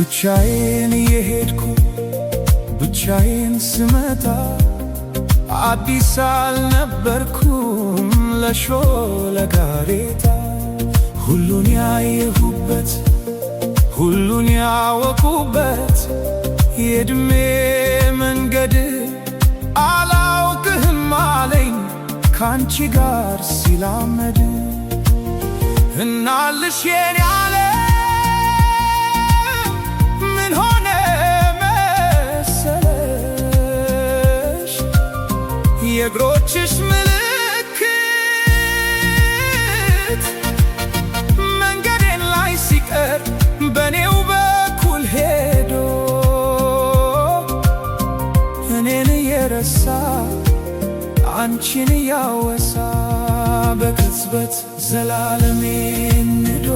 ብቻዬን የሄድኩ ብቻዬን ስመጣ አዲስ አልነበርኩም ለሾለ ጋሬጣ። ሁሉን ያየሁበት ሁሉን ያወቁበት የዕድሜ መንገድ አላውቅህም አለኝ ካንቺ ጋር ሲላመድ። እናልሽ የኔ ዓለም ምን ሆነ መሰለሽ የእግሮችሽ ምልክት መንገዴን ላይ ሲቀር በኔው በኩል ሄዶ እኔን እየረሳ አንቺን እያወሳ በቅጽበት ዘላለሜን ንዶ